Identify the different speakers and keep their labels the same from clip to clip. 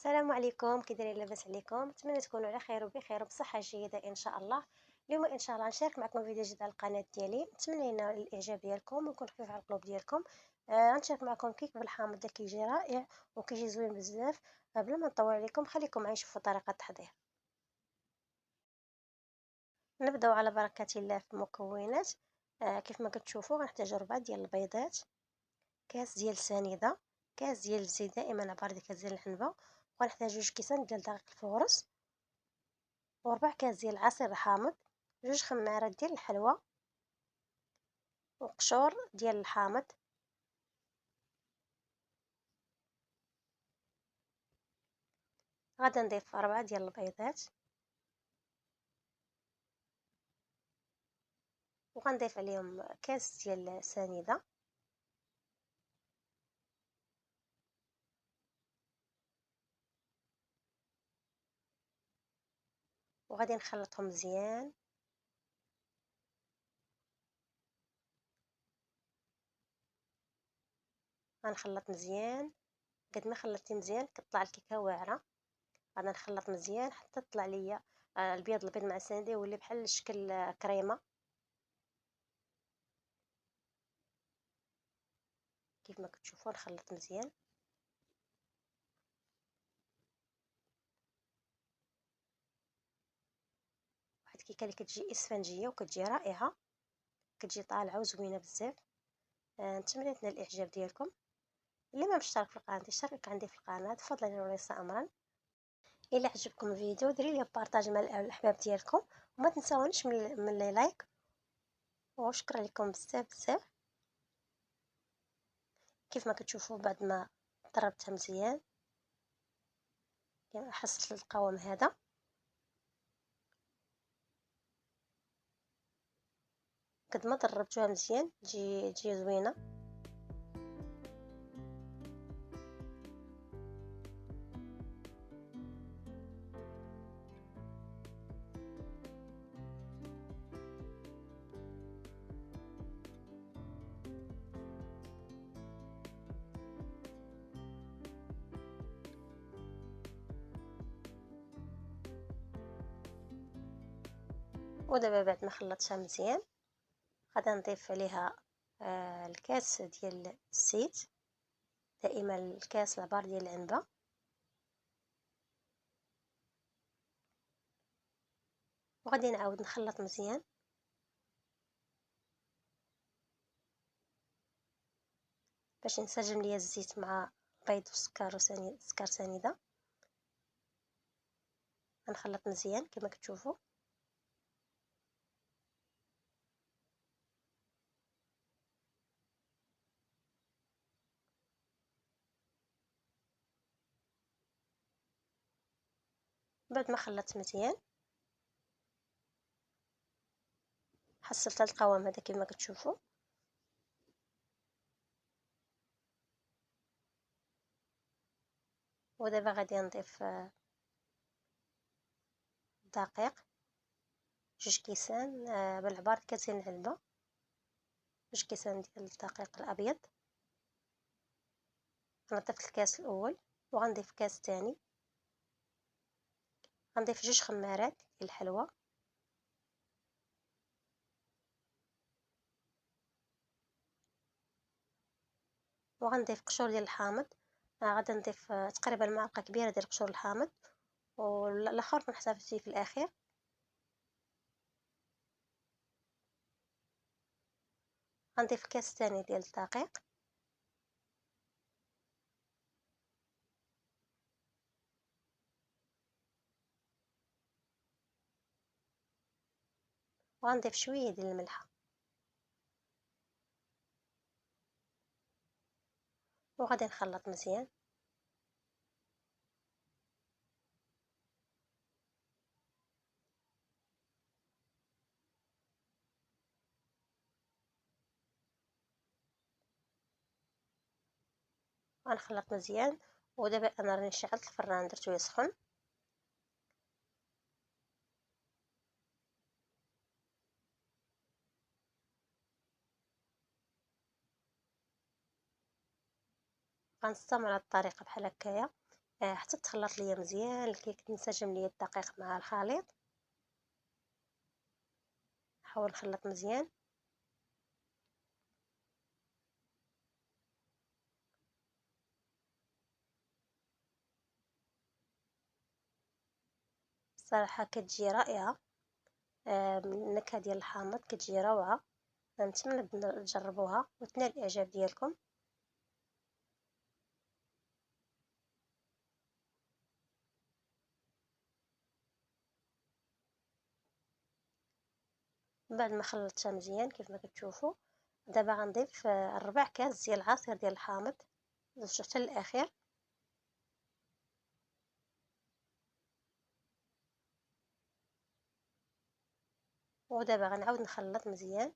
Speaker 1: السلام عليكم، كي دايرين؟ لاباس عليكم؟ نتمنى تكونوا على خير وبخير وبصحه جيده ان شاء الله. اليوم ان شاء الله نشارك معكم فيديو جديد على القناه ديالي، نتمنى ينال الاعجاب ديالكم ويكون خفيف على القلوب ديالكم. غنشارك معكم كيك بالحامض اللي كيجي رائع وكيجي زوين بزاف. بلا ما نطول عليكم خليكم معايا نشوفوا طريقه التحضير. نبداو على بركه الله في المكونات. كيف ما كتشوفوا غنحتاجوا 4 ديال البيضات، كاس ديال السنيده، كاس ديال الزيت دائما عباره كاس ديال الحنبه، وغنحتاج 2 كيسان ديال دقيق الفورص، وربع كاس ديال العصير الحامض، 2 خمارات ديال الحلوى، وقشور ديال الحامض. غادي نضيف 4 ديال البيضات، وغنضيف عليهم كاس ديال السنيده، وغادي نخلطهم مزيان. غنخلط مزيان، قد ما خلطتي مزيان كطلع الكيكه واعره. غادي نخلط مزيان حتى تطلع ليا البيض مع السنيده يولي بحال شكل كريمه. كيف ما كتشوفوا نخلط مزيان. واحد الكيكه اللي كتجي اسفنجيه وكتجي رائعه، كتجي طالعه وزوينه بزاف. نتمنى تنال الاعجاب ديالكم. اللي ما مشترك في القناه اشترك عندي في القناه، تفضلوا وليس امرا. الا عجبكم الفيديو ديروا لي بارطاج مع الاحباب ديالكم، وما تنساونيش من لي لايك. وشكرا لكم بزاف بزاف. كيف ما كتشوفوا بعد ما ضربتها مزيان يعني حصلت القوام هذا. قد ما ضربتوها مزيان تجي زوينه. ودابا بعد ما خلطتها مزيان غادي نضيف عليها الكاس ديال الزيت، دائما الكاس العبار ديال العنبه. وغادي نعاود نخلط مزيان باش ينسجم ليا الزيت مع البيض والسكر سكر سنيده. غنخلط مزيان كما كتشوفوا. بعد ما خلطت مزيان حصلت القوام هذا كما كتشوفوا. ودابا غادي نضيف دقيق، 2 كيسان بالعبار كاسين علبة، 2 كيسان ديال الدقيق الأبيض. أنا ضفت الكاس الأول وغنضيف كاس تاني. غنضيف 2 خمارات ديال الحلوى، وغنضيف قشور ديال الحامض. غادي نضيف تقريبا معلقة كبيرة ديال قشور الحامض، والآخر نحتفظ فيه في الأخير. غنضيف كاس تاني ديال الدقيق، وغنضيف شوية ديال الملحة، وغادي نخلط مزيان. غنخلط مزيان. ودابا انا راني شعلت الفران درتو يسخن. غنستمر على الطريقه بحال هكايا حتى تخلط ليا مزيان الكيك، تنسجم ليا الدقيق مع الخليط. نحاول نخلط مزيان. صراحة كتجي رائعة. النكهة ديال الحامض كتجي روعة. نتمنى تجربوها وتنال الاعجاب ديالكم. بعد ما خلطتها مزيان كيف ما كتشوفوا، دابا غنضيف 4 كاس ديال العصير ديال الحامض. ضفتو حتى للاخير. ودابا غنعاود نخلط مزيان.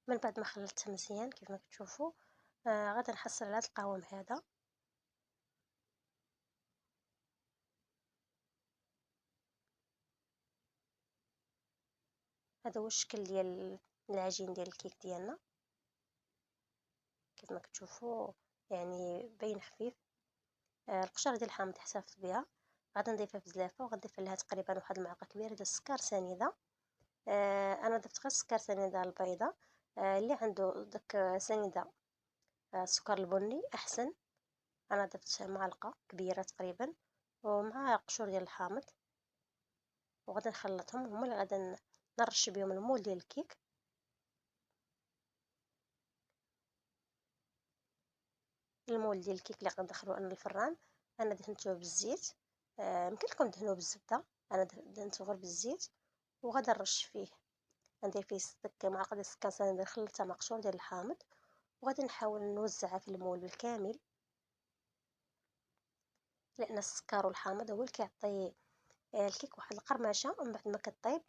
Speaker 1: من بعد ما خلطتها مزيان كيف ما كتشوفوا، غادي نحصل على هذا القوام هذا. هذا هو الشكل ديال العجين ديال الكيك ديالنا. كيف ما كتشوفوا يعني باين خفيف. القشره ديال الحامض حسبت بها. غادي نضيفها بزلافه وغنضيف لها تقريبا واحد المعلقه كبيره ديال السكر سنيده. انا ضفت غير السكر سنيده البيضه. اللي عنده داك سنيده السكر البني احسن. انا ضفت معلقه كبيره تقريبا ومع قشور ديال الحامض. وغادي نخلطهم، هما اللي غادي نرش بهم المول ديال الكيك. المول ديال الكيك اللي غندخلو انا للفران، انا دهنتوه بالزيت. يمكن لكم دهنوه بالزبده، انا دهنتو غير بالزيت. وغادي نرش فيه، ندير فيه ديك معلقه ديال السكر سنيده خلطتها مع قشور ديال الحامض. وغادي نحاول نوزعها في المول بالكامل، لان السكر والحامض هو اللي كيعطي الكيك واحد القرمشه ومن بعد ما كطيب.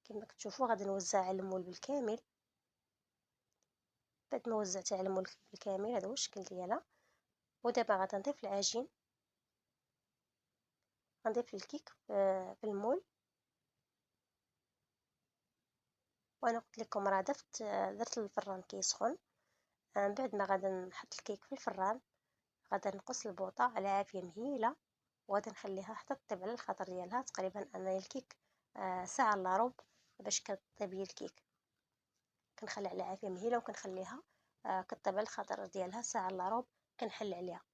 Speaker 1: كما كتشوفوا غادي نوزع على المول بالكامل. بعد ما وزعتها على المول بالكامل، هذا هو الشكل ديالها. ودابا غادي نضيف العجين، غنضيف الكيك في المول. وانا قلت لكم راه درت الفران كيسخن. من بعد ما غادي نحط الكيك في الفران، غادي نقص البوطه على عافيه مهيله. وغادي نخليها حتى تطيب على الخضر ديالها. تقريبا انا الكيك ساعه الا ربع باش كطيب لي الكيك. كنخلي على عافيه مهيله وكنخليها كطيب على الخضر ديالها ساعه الا ربع. كنحل عليها.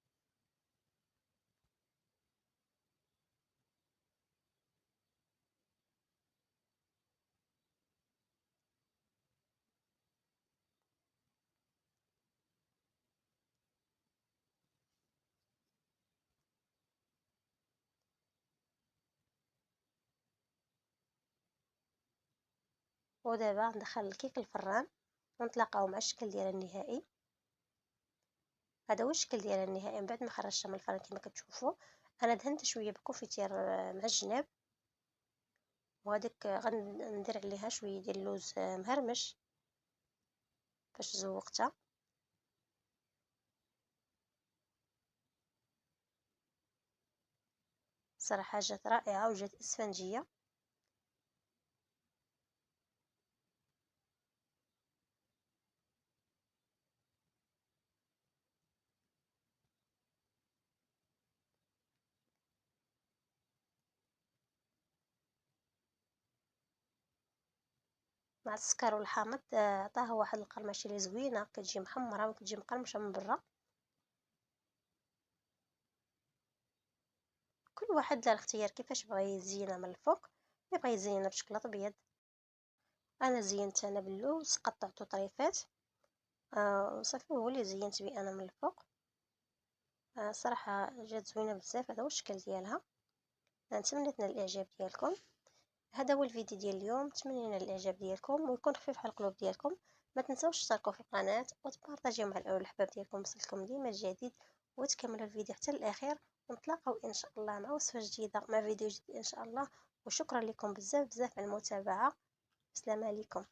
Speaker 1: ودابا ندخل الكيك الفران ونتلاقاو مع الشكل ديال النهائي. هذا هو الشكل ديال النهائي من بعد ما خرجتها من الفران. كما كتشوفوا انا دهنت شويه بالكونفيتير مع الجناب. وهذيك غندير عليها شويه ديال اللوز مهرمش باش زوقتها. صراحه جات رائعه وجات اسفنجيه. مع السكر والحامض عطاها واحد القرمشه اللي زوينه، كتجي محمره وكتجي مقرمشه من برا. كل واحد له الاختيار كيفاش بغى يزينها من الفوق. اللي بغى يزينها بشكلاط ابيض. انا زينت انا باللوز، قطعته طريفات. وصافي هو اللي زينت بيه انا من الفوق. صراحه جات زوينه بزاف. هذا هو الشكل ديالها. نتمنى تنال الاعجاب ديالكم. هذا هو الفيديو ديال اليوم، نتمنى ينال الاعجاب ديالكم ويكون خفيف على القلوب ديالكم. ما تنساوش تشتركوا في القناه وتبارطاجيو مع الاحباب ديالكم يوصلكم ديما الجديد، وتكملوا الفيديو حتى الاخير. ونتلاقاو ان شاء الله مع وصفه جديده، مع فيديو جديد ان شاء الله. وشكرا لكم بزاف بزاف على المتابعه. السلام عليكم.